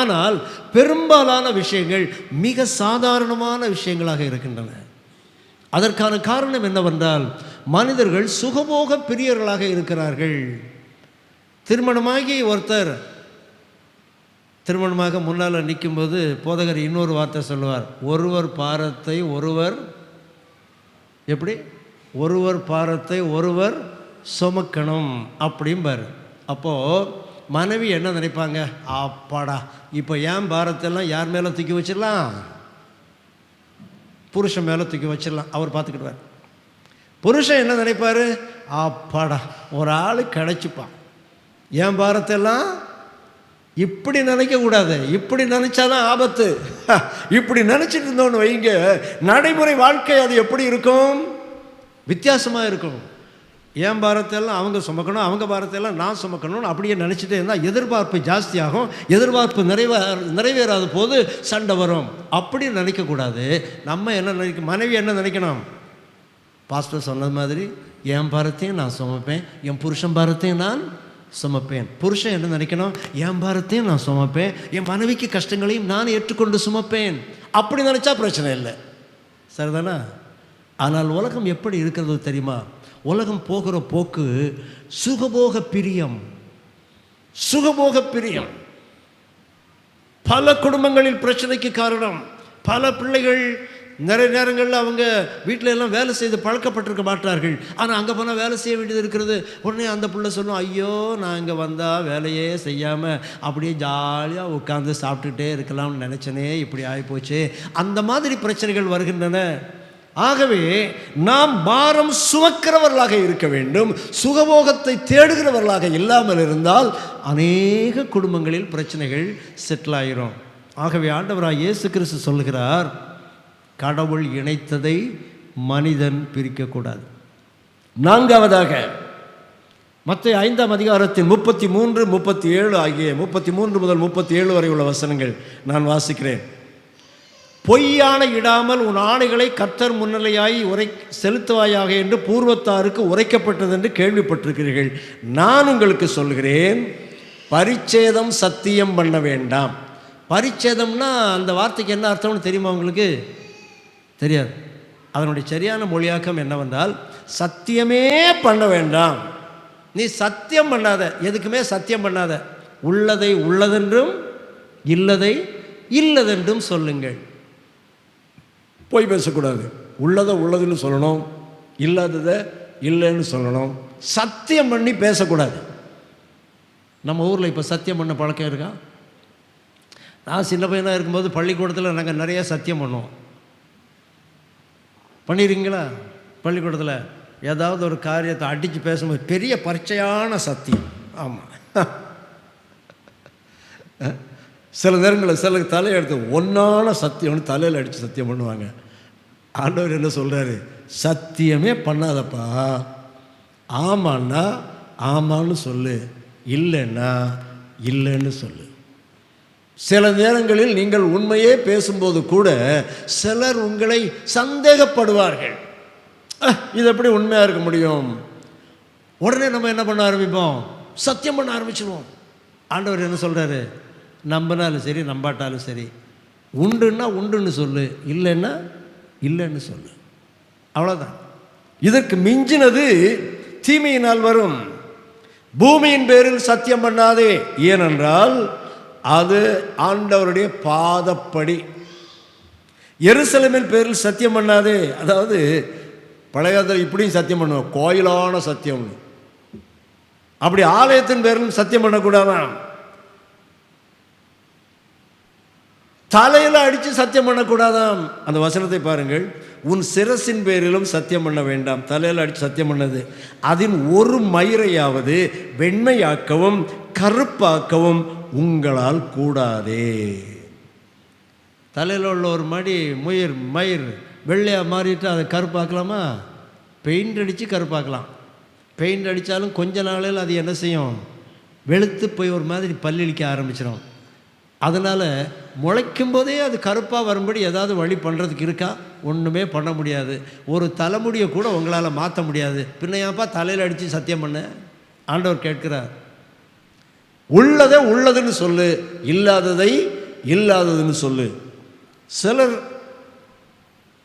ஆனால் பெரும்பாலான விஷயங்கள் மிக சாதாரணமான விஷயங்களாக இருக்கின்றன. அதற்கான காரணம் என்னவென்றால், மனிதர்கள் சுகபோக பிரியர்களாக இருக்கிறார்கள். திருமணமாகி ஒருத்தர் திருமணமாக முன்னால் நிற்கும்போது போதகர் இன்னொரு வார்த்தை சொல்லுவார், ஒருவர் பாரத்தை ஒருவர் எப்படி, ஒருவர் பாரத்தை ஒருவர் சுமக்கணும் அப்படிம்பார். அப்போது மனைவி என்ன நினைப்பாங்க, அப்பாடா இப்போ ஏன் பாரத்தெல்லாம் யார் மேலே தூக்கி வச்சிடலாம், புருஷன் மேலே தூக்கி வச்சிடலாம், அவர் பார்த்துக்கிடுவார். புருஷன் என்ன நினைப்பார், அப்பாடா ஒரு ஆள் கிடைச்சிப்பான், ஏன் பாரத்தெல்லாம். இப்படி நினைக்கக்கூடாது, இப்படி நினச்சாதான் ஆபத்து. இப்படி நினச்சிட்டு இருந்தோன்னு வைங்க, நடைமுறை வாழ்க்கை அது எப்படி இருக்கும், வித்தியாசமாக இருக்கும். என் பாரத்தையெல்லாம் அவங்க சுமக்கணும், அவங்க பாரத்தையெல்லாம் நான் சுமக்கணும்னு அப்படியே நினச்சிட்டே இருந்தால் எதிர்பார்ப்பு ஜாஸ்தியாகும். எதிர்பார்ப்பு நிறைவேறாத போது சண்டை வரும். அப்படி நினைக்கக்கூடாது. நம்ம என்ன மனைவி என்ன நினைக்கணும், பாஸ்டர் சொன்னது மாதிரி என் பாரத்தையும் நான் சுமப்பேன், என் புருஷன் பாரத்தையும் நான் சுமப்பேன். புருஷன் என்ன நினைக்கணும், என் பாரத்தையும் நான் சுமப்பேன், என் மனைவிக்கு கஷ்டங்களையும் நான் ஏற்றுக்கொண்டு சுமப்பேன். அப்படி நினச்சா பிரச்சனை இல்லை, சரிதானா? ஆனால் உலகம் எப்படி இருக்கிறது தெரியுமா? உலகம் போகிற போக்கு சுகபோக பிரியம், சுகபோக பிரியம். பல குடும்பங்களில் பிரச்சனைக்கு காரணம், பல பிள்ளைகள் நிறைய நேரங்களில் அவங்க வீட்டில் எல்லாம் வேலை செய்து பழக்கப்பட்டிருக்க மாட்டார்கள். ஆனால் அங்கே போனால் வேலை செய்ய வேண்டியது இருக்கிறது. உடனே அந்த பிள்ளை சொல்லும், ஐயோ நான் இங்கே வந்தால் வேலையே செய்யாமல் அப்படியே ஜாலியாக உட்காந்து சாப்பிட்டுட்டே இருக்கலாம்னு நினச்சனே, இப்படி ஆகிப்போச்சு. அந்த மாதிரி பிரச்சனைகள் வருகின்றன. ஆகவே நாம் பாரம் சுமக்கிறவர்களாக இருக்க வேண்டும், சுகபோகத்தை தேடுகிறவர்களாக இல்லாமல் இருந்தால் அநேக குடும்பங்களில் பிரச்சனைகள் செட்டில் ஆகிரும். ஆகவே ஆண்டவராக இயேசு கிறிஸ்து சொல்லுகிறார், கடவுள் இணைத்ததை மனிதன் பிரிக்கக்கூடாது. நான்காவதாக மத்தேயு 5ஆம் அதிகாரத்தின் 33, 37 ஆகிய 33 முதல் 37 வரை உள்ள வசனங்கள் நான் வாசிக்கிறேன். பொய்யான இடாமல் உன் ஆணைகளை கர்த்தர் முன்னிலையாய் செலுத்துவாயாக என்று பூர்வத்தாருக்கு உரைக்கப்பட்டது என்று கேள்விப்பட்டிருக்கிறீர்கள். நான் உங்களுக்கு சொல்கிறேன், பரிச்சேதம் சத்தியம் பண்ண வேண்டாம். பரிச்சேதம்னா அந்த வார்த்தைக்கு என்ன அர்த்தம்னு தெரியுமா உங்களுக்கு? தெரியாது. அதனுடைய சரியான மொழியாக்கம் என்னவென்றால், சத்தியமே பண்ண வேண்டாம். நீ சத்தியம் பண்ணாத, எதுக்குமே சத்தியம் பண்ணாத. உள்ளதை உள்ளதென்றும் இல்லதை இல்லதென்றும் சொல்லுங்கள். போய் பேசக்கூடாது. உள்ளதை உள்ளதுன்னு சொல்லணும், இல்லாததை இல்லைன்னு சொல்லணும். சத்தியம் பண்ணி பேசக்கூடாது. நம்ம ஊரில் இப்போ சத்தியம் பண்ண பழக்கம் இருக்கா? நான் சின்ன பையனாக இருக்கும்போது பள்ளிக்கூடத்தில் நாங்கள் நிறையா சத்தியம் பண்ணுவோம். பண்ணிடுறீங்களா? பள்ளிக்கூடத்தில் ஏதாவது ஒரு காரியத்தை அடித்து பேசும்போது பெரிய பரீட்சையான சத்தியம். ஆமாம், சில நேரங்களில் சில தலையெடுத்து ஒன்றான சத்தியம்னு தலையில் அடித்து சத்தியம் பண்ணுவாங்க. ஆண்டவர் என்ன சொல்கிறாரு, சத்தியமே பண்ணாதப்பா, ஆமான்னா ஆமான்னு சொல்லு, இல்லைன்னா இல்லைன்னு சொல்லு. சில நேரங்களில் நீங்கள் உண்மையே பேசும்போது கூட சிலர் உங்களை சந்தேகப்படுவார்கள். இது எப்படி உண்மையாக இருக்க முடியும்? உடனே நம்ம என்ன பண்ண ஆரம்பிப்போம், சத்தியம் பண்ண ஆரம்பிச்சிடுவோம். ஆண்டவர் என்ன சொல்கிறாரு, நம்பினாலும் சரி நம்பாட்டாலும் சரி, உண்டுன்னா உண்டுன்னு சொல்லு, இல்லைன்னா இல்லைன்னு சொல்லு, அவ்வளோதான். இதற்கு மிஞ்சினது தீமையினால் வரும். பூமியின் பேரில் சத்தியம் பண்ணாதே, ஏனென்றால் அது ஆண்டவருடைய பாதப்படி. எருசலேமின் பேரில் சத்தியம் பண்ணாதே, அதாவது பழைய இப்படியும் சத்தியம் பண்ணுவோம், கோயிலான சத்தியம். அப்படி ஆலயத்தின் பேரில் சத்தியம் பண்ணக்கூடாதான். தலையில் அடித்து சத்தியம் பண்ணக்கூடாதாம். அந்த வசனத்தை பாருங்கள். உன் சிரசின் பேரிலும் சத்தியம் பண்ண வேண்டாம். தலையில் அடித்து சத்தியம் பண்ணது. அதன் ஒரு மயிரையாவது வெண்மையாக்கவும் கருப்பாக்கவும் உங்களால் கூடாதே. தலையில் உள்ள ஒரு மயிர் வெள்ளையாக மாறிட்டு அதை கருப்பாக்கலாமா? பெயிண்ட் அடித்து கருப்பாக்கலாம். பெயிண்ட் அடித்தாலும் கொஞ்ச நாளில் அது என்ன செய்யும்? வெளுத்து போய் ஒரு மாதிரி பல்லிழிக்க ஆரம்பிச்சிடும். அதனால் முளைக்கும் போதே அது கருப்பாக வரும்படி ஏதாவது வழி பண்ணுறதுக்கு இருக்கா? ஒன்றுமே பண்ண முடியாது. ஒரு தலைமுடியை கூட உங்களால் மாற்ற முடியாது. பின்னையாப்பா தலையில் அடித்து சத்தியம் பண்ண? ஆண்டவர் கேட்கிறார். உள்ளதை உள்ளதுன்னு சொல்லு, இல்லாததை இல்லாததுன்னு சொல்லு. சிலர்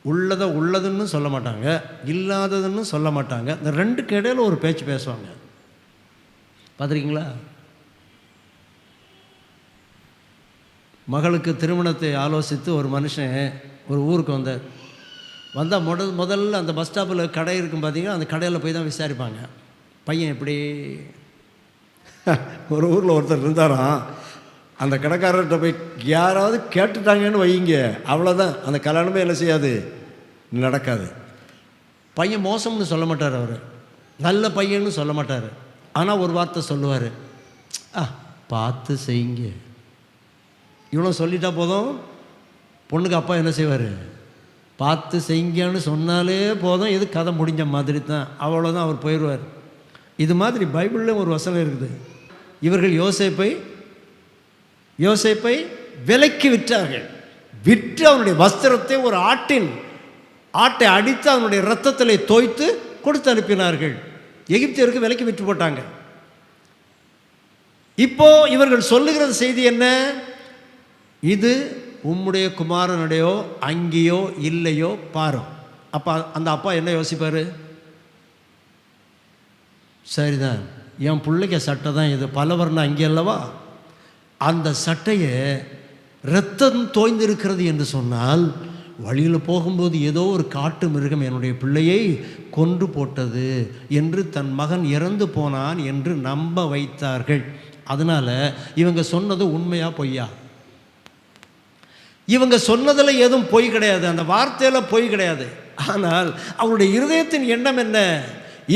உள்ளதை உள்ளதுன்னு சொல்ல மாட்டாங்க, இல்லாததுன்னு சொல்ல மாட்டாங்க. இந்த ரெண்டுக்கு இடையில ஒரு பேச்சு பேசுவாங்க. பார்த்துருக்கீங்களா? மகளுக்கு திருமணத்தை ஆலோசித்து ஒரு மனுஷன் ஒரு ஊருக்கு வந்தால் முதல்ல அந்த பஸ் ஸ்டாப்பில் கடை இருக்கும் பார்த்தீங்கன்னா, அந்த கடையில் போய் தான் விசாரிப்பாங்க, பையன் எப்படி. ஒரு ஊரில் ஒருத்தர் இருந்தாராம். அந்த கடைக்காரர்கிட்ட போய் யாராவது கேட்டுட்டாங்கன்னு வைங்க, அவ்வளோதான், அந்த கல்யாணமே என்ன செய்யாது, நடக்காது. பையன் மோசம்னு சொல்ல மாட்டார், அவர் நல்ல பையன்னு சொல்ல மாட்டார். ஆனால் ஒரு வார்த்தை சொல்லுவார், பார்த்து செய்யுங்க. இவ்வளோ சொல்லிட்டா போதும். பொண்ணுக்கு அப்பா என்ன செய்வார்? பார்த்து செய்யுங்கன்னு சொன்னாலே போதும், இது கதை முடிஞ்ச மாதிரி தான், அவ்வளோதான், அவர் போயிடுவார். இது மாதிரி பைபிளில் ஒரு வசனம் இருக்குது. இவர்கள் யோசேப்பை விலைக்கு விற்றார்கள். விற்று அவனுடைய வஸ்திரத்தை ஒரு ஆட்டை அடித்து அவனுடைய இரத்தத்தில் தோய்த்து கொடுத்து அனுப்பினார்கள். எகிப்தியருக்கு விலைக்கு விற்று போட்டாங்க. இப்போ இவர்கள் சொல்லுகிற செய்தி என்ன? இது உம்முடைய குமாரனுடையோ அங்கியோ இல்லையோ பாரு. அப்பா, அந்த அப்பா என்ன யோசிப்பார்? சரிதான், என் பிள்ளைக்கு சட்டை தான் இது, பலவர்ண அங்கி அல்லவா, அந்த சட்டையை இரத்தம் தோய்ந்திருக்கிறது என்று சொன்னால், வழியில் போகும்போது ஏதோ ஒரு காட்டு மிருகம் என்னுடைய பிள்ளையை கொன்று போட்டது என்று தன் மகன் இறந்து போனான் என்று நம்ப வைத்தார்கள். அதனால் இவங்க சொன்னது உண்மையா பொய்யா? இவங்க சொன்னதில் எதுவும் பொய் கிடையாது, அந்த வார்த்தையில் பொய் கிடையாது. ஆனால் அவருடைய இருதயத்தின் எண்ணம் என்ன?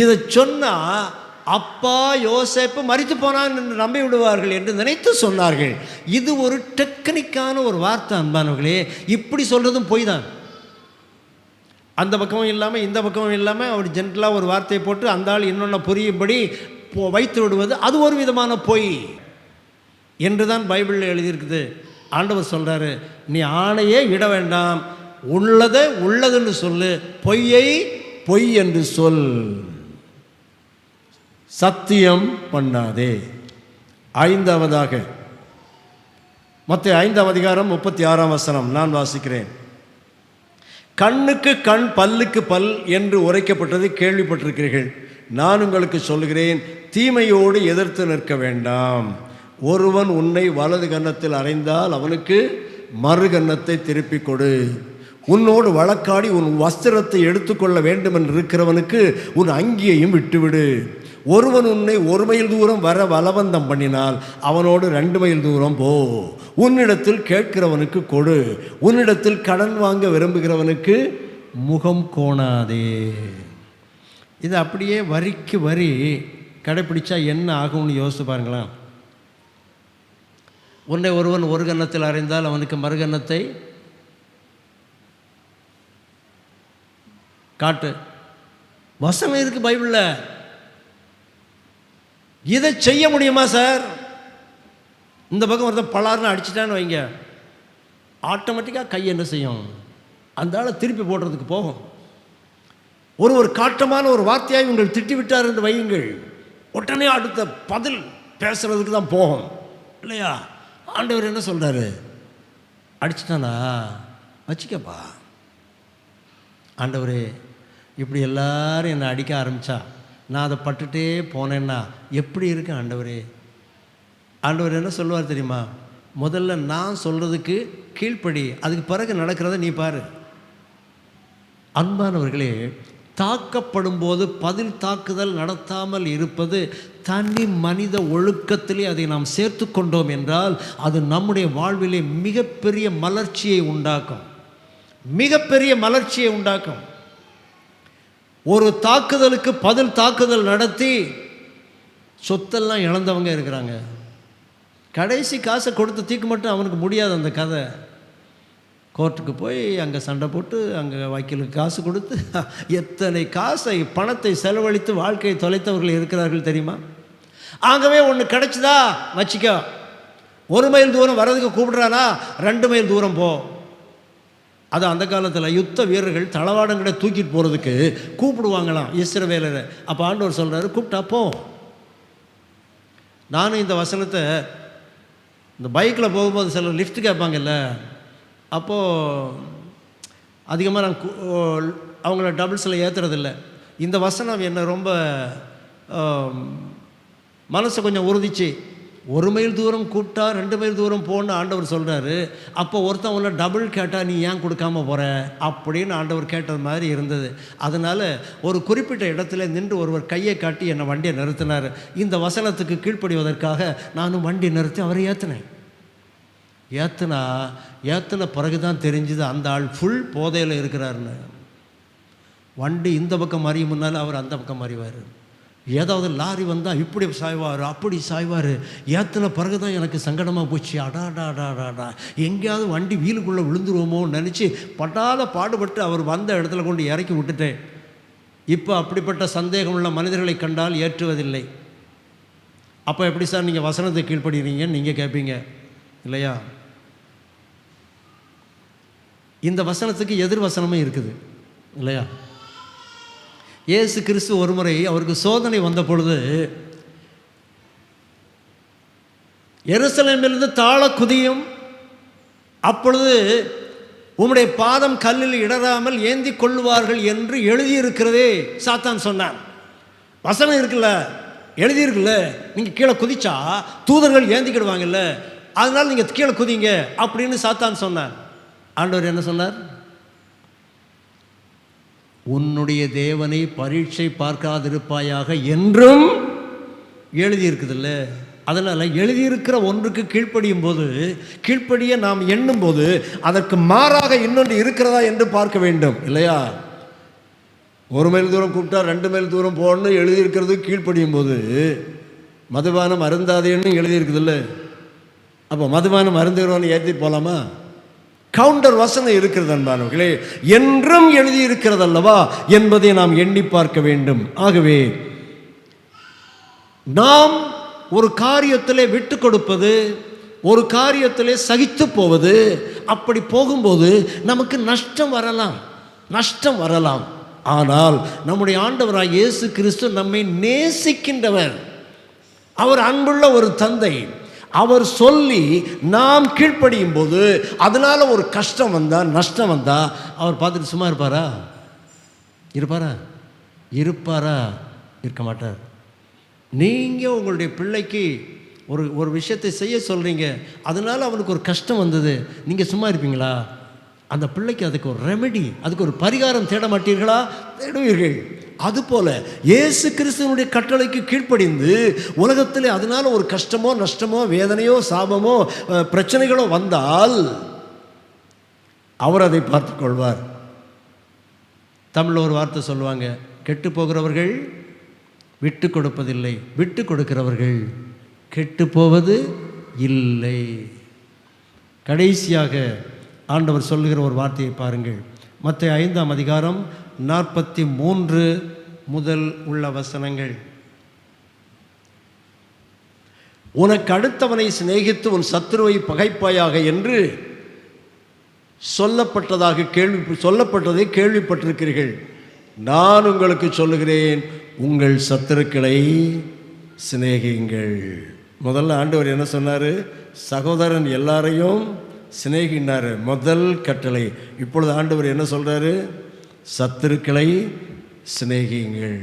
இதை சொன்னால் அப்பா யோசேப்பு மரித்து போனான் என்று நம்பி விடுவார்கள் என்று நினைத்து சொன்னார்கள். இது ஒரு டெக்னிக்கான ஒரு வார்த்தை அன்பானவர்களே. இப்படி சொல்கிறதும் பொய் தான். அந்த பக்கமும் இல்லாமல் இந்த பக்கமும் இல்லாமல் அவர் ஜென்ரலாக ஒரு வார்த்தையை போட்டு அந்த ஆள் இன்னொன்று புரியும்படி வைத்து விடுவது, அது ஒரு விதமான பொய் என்று தான் பைபிளில் எழுதியிருக்குது. ஆண்டவர் சொல்கிறாரு, நீ ஆணையே இட வேண்டாம், உள்ளதை உள்ளதுன்னு சொல்லு, பொய்யை பொய் என்று சொல், சத்தியம் பண்ணாதே. ஐந்தாவதாக மத்தேயு 5ஆம் அதிகாரம் 36ஆம் வசனம் நான் வாசிக்கிறேன். கண்ணுக்கு கண் பல்லுக்கு பல் என்று உரைக்கப்பட்டது கேள்விப்பட்டிருக்கிறீர்கள். நான் உங்களுக்கு சொல்கிறேன், தீமையோடு எதிர்த்து நிற்க வேண்டாம். ஒருவன் உன்னை வலது கன்னத்தில் அறைந்தால் அவனுக்கு மறு கன்னத்தை திருப்பிக் கொடு. உன்னோடு வழக்காடி உன் வஸ்திரத்தை எடுத்துக்கொள்ள வேண்டும் என்று இருக்கிறவனுக்கு உன் அங்கியையும் விட்டுவிடு. ஒருவன் உன்னை 1 மைல் தூரம் வர பலவந்தம் பண்ணினால் அவனோடு 2 மைல் தூரம் போ. உன்னிடத்தில் கேட்கிறவனுக்கு கொடு, உன்னிடத்தில் கடன் வாங்க விரும்புகிறவனுக்கு முகம் கோணாதே. இது அப்படியே வரிக்கு வரி கடைப்பிடிச்சா என்ன ஆகும்னு யோசித்து பாருங்களேன். உன்னை ஒருவன் ஒரு கன்னத்தில் அறைந்தால் அவனுக்கு மறுகன்னத்தை காட்டு. வசனம் இருக்கு பைபிளில். இதை செய்ய முடியுமா சார்? இந்த பக்கம் ஒருத்தன் பலார்னு அடிச்சிட்டான்னு வைங்க, ஆட்டோமேட்டிக்காக கை என்ன செய்யும்? அந்த ஆளை திருப்பி போடுறதுக்கு போகும். ஒரு காட்டமான ஒரு வார்த்தையாக உங்கள் திட்டி விட்டார் என்று வையுங்கள், உடனே அடுத்த பதில் பேசுறதுக்கு தான் போகும் இல்லையா? ஆண்டவர் என்ன சொல்கிறாரு? அடிச்சிட்டானா வச்சிக்கப்பா. ஆண்டவரே, இப்படி எல்லாரும் என்னை அடிக்க ஆரம்பித்தா நான் அதை பட்டுட்டே போனேன்னா எப்படி இருக்கு ஆண்டவரே? ஆண்டவர் என்ன சொல்லுவார் தெரியுமா? முதல்ல நான் சொல்கிறதுக்கு கீழ்ப்படி, அதுக்கு பிறகு நடக்கிறத நீ பாரு. அன்பானவர்களே, தாக்கப்படும் போது பதில் தாக்குதல் நடத்தாமல் இருப்பது தனி மனித ஒழுக்கத்திலே அதை நாம் சேர்த்து கொண்டோம் என்றால் அது நம்முடைய வாழ்விலே மிகப்பெரிய மலர்ச்சியை உண்டாக்கும். மிகப்பெரிய மலர்ச்சியை உண்டாக்கும். ஒரு தாக்குதலுக்கு பதில் தாக்குதல் நடத்தி சொத்தெல்லாம் இழந்தவங்க இருக்கிறாங்க. கடைசி காசை கொடுத்து தீர்க்க மட்டும் அவனுக்கு முடியாது. அந்த கதை கோர்ட்டுக்கு போய் அங்கே சண்டை போட்டு அங்கே வக்கீலுக்கு காசு கொடுத்து எத்தனை காசை பணத்தை செலவழித்து வாழ்க்கையை தொலைத்தவர்கள் இருக்கிறார்கள் தெரியுமா? ஆகவே ஒன்று கிடைச்சதா வச்சிக்கோ, 1 மைல் தூரம் வர்றதுக்கு கூப்பிடுறானா 2 மைல் தூரம் போ. அது அந்த காலத்தில் யுத்த வீரர்கள் தளவாடங்களை தூக்கிட்டு போகிறதுக்கு கூப்பிடுவாங்களாம் இஸ்ரவேலரை. அப்போ ஆண்டவர் சொல்கிறாரு, கூப்பிட்டா போ. நானும் இந்த வசனத்தை இந்த பைக்கில் போகும்போது சிலர் லிஃப்ட் கேட்பாங்கல்ல, அப்போது அதிகமாக நான் அவங்கள டபுள்ஸில் ஏற்றுறதில்ல. இந்த வசனம் என்னை ரொம்ப மனசை கொஞ்சம் உறுதிச்சு. 1 மைல் தூரம் கூப்பிட்டா 2 மைல் தூரம் போன்னு ஆண்டவர் சொல்கிறாரு. அப்போ ஒருத்தன் உள்ள டபுள் கேட்டால் நீ ஏன் கொடுக்காம போகிற அப்படின்னு ஆண்டவர் கேட்டது மாதிரி இருந்தது. அதனால் ஒரு குறிப்பிட்ட இடத்துல நின்று ஒருவர் கையை காட்டி என்னை வண்டியை நிறுத்தினார். இந்த வசனத்துக்கு கீழ்ப்படிவதற்காக நானும் வண்டி நிறுத்தி அவரை ஏற்றினேன். ஏற்றின பிறகு தான் தெரிஞ்சுது அந்த ஆள் ஃபுல் போதையில் இருக்கிறாருன்னு. வண்டி இந்த பக்கம் மறிய முன்னால் அவர் அந்த பக்கம் மறிவார். ஏதாவது லாரி வந்தால் இப்படி சாய்வார், அப்படி சாய்வார். ஏற்றின பிறகு தான் எனக்கு சங்கடமாக போச்சு. அடாடாடாடாடா, எங்கேயாவது வண்டி வீலுக்குள்ளே விழுந்துருவோமோன்னு நினச்சி பட்டாத பாடுபட்டு அவர் வந்த இடத்துல கொண்டு இறக்கி விட்டுட்டேன். இப்போ அப்படிப்பட்ட சந்தேகம் உள்ள மனிதர்களை கண்டால் ஏற்றுவதில்லை. அப்போ எப்படி சார் நீங்கள் வசனத்தை கீழ்ப்படுகிறீங்கன்னு நீங்கள் கேட்பீங்க இல்லையா? இந்த வசனத்துக்கு எதிர் வசனமே இருக்குது இல்லையா? இயேசு கிறிஸ்து ஒரு முறை அவருக்கு சோதனை வந்த பொழுது எருசலேமிலிருந்து தாழ குதியும், அப்பொழுது உம்முடைய பாதம் கல்லில் இடராமல் ஏந்தி கொள்ளுவார்கள் என்று எழுதியிருக்கிறதே சாத்தான் சொன்னான். வசனம் இருக்குல்ல, எழுதியிருக்குல்ல, நீங்கள் கீழே குதிச்சா தூதர்கள் ஏந்திக்கிடுவாங்கல்ல, அதனால் நீங்கள் கீழே குதிங்க அப்படின்னு சாத்தான் சொன்னார். ஆண்டவர் என்ன சொன்னார்? உன்னுடைய தேவனை பரீட்சை பார்க்காதிருப்பாயாக என்றும் எழுதியிருக்குதில்ல. அதனால் எழுதியிருக்கிற ஒன்றுக்கு கீழ்ப்படியும் போது, கீழ்ப்படிய நாம் எண்ணும் போது அதற்கு மாறாக இன்னொன்று இருக்கிறதா என்று பார்க்க வேண்டும் இல்லையா? 1 மைல் தூரம் கூப்பிட்டா 2 மைல் தூரம் போகணும்னு எழுதியிருக்கிறது கீழ்ப்படியும் போது, மதுபானம் அருந்தாதேன்னு எழுதியிருக்குதில்ல. அப்போ மதுபானம் அருந்துகிறவன்னு ஏற்றி போகலாமா? கவுண்டர் வசனம் இருக்கிறது அன்பானவர்களே, என்றும் எழுதியிருக்கிறது அல்லவா என்பதை நாம் எண்ணி பார்க்க வேண்டும். ஆகவே நாம் ஒரு காரியத்திலே விட்டு கொடுப்பது, ஒரு காரியத்திலே சகித்து போவது, அப்படி போகும்போது நமக்கு நஷ்டம் வரலாம். ஆனால் நம்முடைய ஆண்டவராகிய இயேசு கிறிஸ்து நம்மை நேசிக்கின்றவர். அவர் அன்புள்ள ஒரு தந்தை. அவர் சொல்லி நாம் கீழ்ப்படியும் போது அதனால ஒரு கஷ்டம் வந்தா, நஷ்டம் வந்தா, அவர் பார்த்துட்டு சும்மா இருப்பாரா? இருக்க மாட்டார். நீங்கள் உங்களுடைய பிள்ளைக்கு ஒரு விஷயத்தை செய்ய சொல்கிறீங்க, அதனால அவனுக்கு ஒரு கஷ்டம் வந்தது, நீங்கள் சும்மா இருப்பீங்களா? அந்த பிள்ளைக்கு அதுக்கு ஒரு ரெமெடி, அதுக்கு ஒரு பரிகாரம் தேட மாட்டீர்களா? தேடுவீர்கள். அதுபோல இயேசு கிறிஸ்துவனுடைய கட்டளைக்கு கீழ்ப்படிந்து உலகத்தில் அதனால ஒரு கஷ்டமோ நஷ்டமோ வேதனையோ சாபமோ பிரச்சனைகளோ வந்தால் அவர் அதை பார்த்து கொள்வார். தமிழில் ஒரு வார்த்தை சொல்லுவாங்க, கெட்டு போகிறவர்கள் விட்டு கொடுப்பதில்லை, விட்டு கொடுக்கிறவர்கள் கெட்டு போவது இல்லை. கடைசியாக ஆண்டவர் சொல்லுகிற ஒரு வார்த்தையை பாருங்கள். மத்தேயு 5ஆம் அதிகாரம் 43 முதல் உள்ள வசனங்கள். உனக்கு அடுத்தவனை சிநேகித்து உன் சத்துருவை பகைப்பாயாக என்று சொல்லப்பட்டதை கேள்விப்பட்டிருக்கிறீர்கள். நான் உங்களுக்கு சொல்லுகிறேன், உங்கள் சத்துருக்களை சிநேகியுங்கள். முதல்ல ஆண்டவர் என்ன சொன்னார்? சகோதரன் எல்லாரையும் சிநேகினார், முதல் கட்டளை. இப்பொழுது ஆண்டவர் என்ன சொல்றாரு? சத்துருக்களை சிநேகியுங்கள்.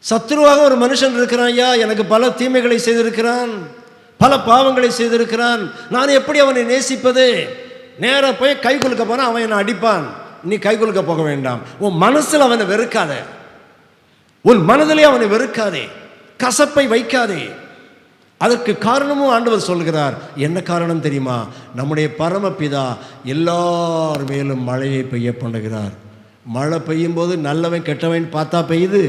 சத்துருவாக ஒரு மனுஷன் இருக்கிறான். ஐயா, எனக்கு பல தீமைகளை செய்திருக்கிறான், பல பாவங்களை செய்திருக்கிறான், நான் எப்படி அவனை நேசிப்பது? நேராக போய் கை குலுக்க போனா அவன் என்னை அடிப்பான். நீ கை குலுக்க போக வேண்டாம். உன் மனசில் அவனை வெறுக்காதே, உன் மனதிலே அவனை வெறுக்காதே, கசப்பை வைக்காதே. அதற்கு காரணமும் ஆண்டவர் சொல்கிறார். என்ன காரணம் தெரியுமா? நம்முடைய பரமபிதா எல்லார் மேலும் மழையை பெய்ய பண்ணுகிறார். மழை பெய்யும் போது நல்லவன் கெட்டவன் பார்த்தா பெய்யுது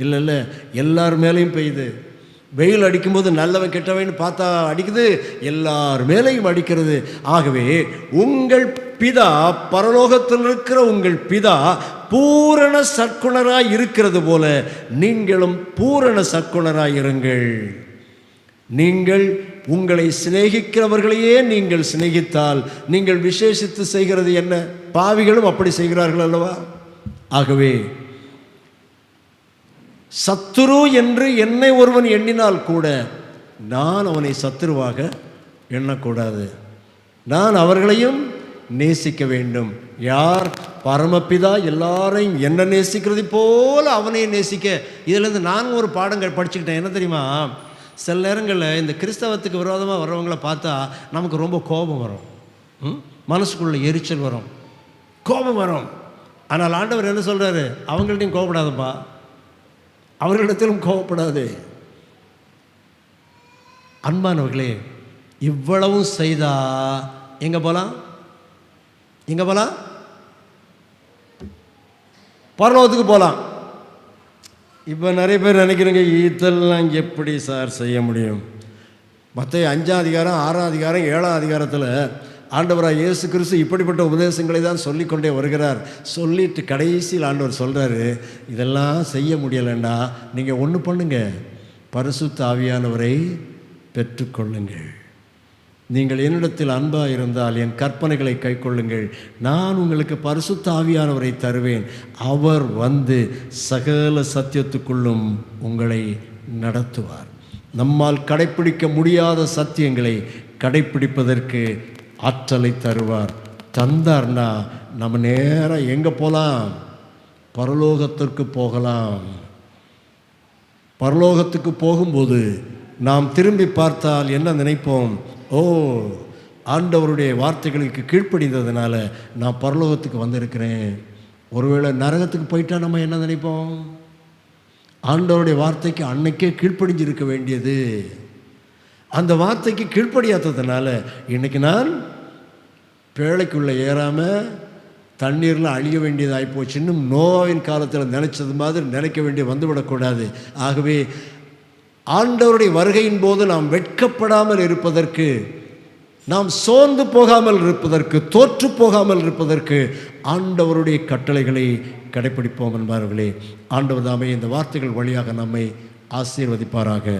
இல்லை, எல்லார் மேலேயும் பெய்யுது. வெயில் அடிக்கும்போது நல்லவன் கெட்டவன் பார்த்தா அடிக்குது, எல்லார் மேலேயும் அடிக்கிறது. ஆகவே உங்கள் பிதா, பரலோகத்தில் இருக்கிற உங்கள் பிதா பூரண சற்குணராய் இருக்கிறது போல நீங்களும் பூரண சற்குணராய் இருங்கள். நீங்கள் உங்களை சிநேகிக்கிறவர்களையே நீங்கள் சிநேகித்தால் நீங்கள் விசேஷித்து செய்கிறது என்ன? பாவிகளும் அப்படி செய்கிறார்கள் அல்லவா? ஆகவே சத்துரு என்று என்னை ஒருவன் எண்ணினால் கூட நான் அவனை சத்துருவாக எண்ணக்கூடாது. நான் அவர்களையும் நேசிக்க வேண்டும். யார்? பரமபிதா எல்லாரையும் என்ன நேசிக்கிறது போல அவனையும் நேசிக்க. இதிலேருந்து நான் ஒரு பாடங்கள் படிச்சுக்கிட்டேன். என்ன தெரியுமா? சில நேரங்களில் இந்த கிறிஸ்தவத்துக்கு விரோதமாக வர்றவங்களை பார்த்தா நமக்கு ரொம்ப கோபம் வரும், மனசுக்குள்ள எரிச்சல் வரும், கோபம் வரும். ஆனால் ஆண்டவர் என்ன சொல்கிறாரு? அவங்கள்ட்டையும் கோபப்படாதப்பா, அவர்களிடத்திலும் கோபப்படாது. அன்பானவர்களே, இவ்வளவும் செய்தா எங்கே போகலாம்? எங்கே போகலாம்? பரலோகத்துக்கு போகலாம். இப்போ நிறைய பேர் நினைக்கிறீங்க, இதெல்லாம் எப்படி சார் செய்ய முடியும்? மத்தேயு 5ஆம் அதிகாரம் 6ஆம் அதிகாரம் 7ஆம் அதிகாரத்தில் ஆண்டவராக இயேசு கிறிஸ்து இப்படிப்பட்ட உபதேசங்களை தான் சொல்லிக்கொண்டே வருகிறார். சொல்லிட்டு கடைசியில் ஆண்டவர் சொல்கிறாரு, இதெல்லாம் செய்ய முடியலைன்னா நீங்கள் ஒன்று பண்ணுங்க, பரிசுத்த ஆவியானவரை பெற்றுக்கொள்ளுங்கள். நீங்கள் என்னிடத்தில் அன்பாக இருந்தால் என் கற்பனைகளை கைக்கொள்ளுங்கள், நான் உங்களுக்கு பரிசுத்த ஆவியானவரை தருவேன். அவர் வந்து சகல சத்தியத்துக்குள்ளும் உங்களை நடத்துவார். நம்மால் கடைப்பிடிக்க முடியாத சத்தியங்களை கடைப்பிடிப்பதற்கு ஆற்றலை தருவார். தந்தார்னா நம்ம நேரம் எங்கே போகலாம்? பரலோகத்திற்கு போகலாம். பரலோகத்துக்கு போகும்போது நாம் திரும்பி பார்த்தால் என்ன நினைப்போம்? ஓ, ஆண்டவருடைய வார்த்தைகளுக்கு கீழ்ப்படிந்ததுனால நான் பரலோகத்துக்கு வந்திருக்கிறேன். ஒருவேளை நரகத்துக்கு போயிட்டா நம்ம என்ன நினைப்போம்? ஆண்டவருடைய வார்த்தைக்கு அன்னைக்கே கீழ்ப்படிஞ்சிருக்க வேண்டியது. அந்த வார்த்தைக்கு கீழ்ப்படியாததுனால இன்றைக்கி நான் பேழைக்குள்ளே ஏறாமல் தண்ணீரில் அழிய வேண்டியதாகி போச்சு. இன்னும் நோவின் காலத்தில் நினைச்சது மாதிரி நினைக்க வேண்டிய வந்துவிடக்கூடாது. ஆகவே ஆண்டவருடைய வருகையின் போது நாம் வெட்கப்படாமல் இருப்பதற்கு, நாம் சோர்ந்து போகாமல் இருப்பதற்கு, தோற்று போகாமல் இருப்பதற்கு ஆண்டவருடைய கட்டளைகளை கடைப்பிடிப்போம் என்பார்களே. ஆண்டவர் தாமே இந்த வார்த்தைகள் வழியாக நம்மை ஆசீர்வதிப்பாராக.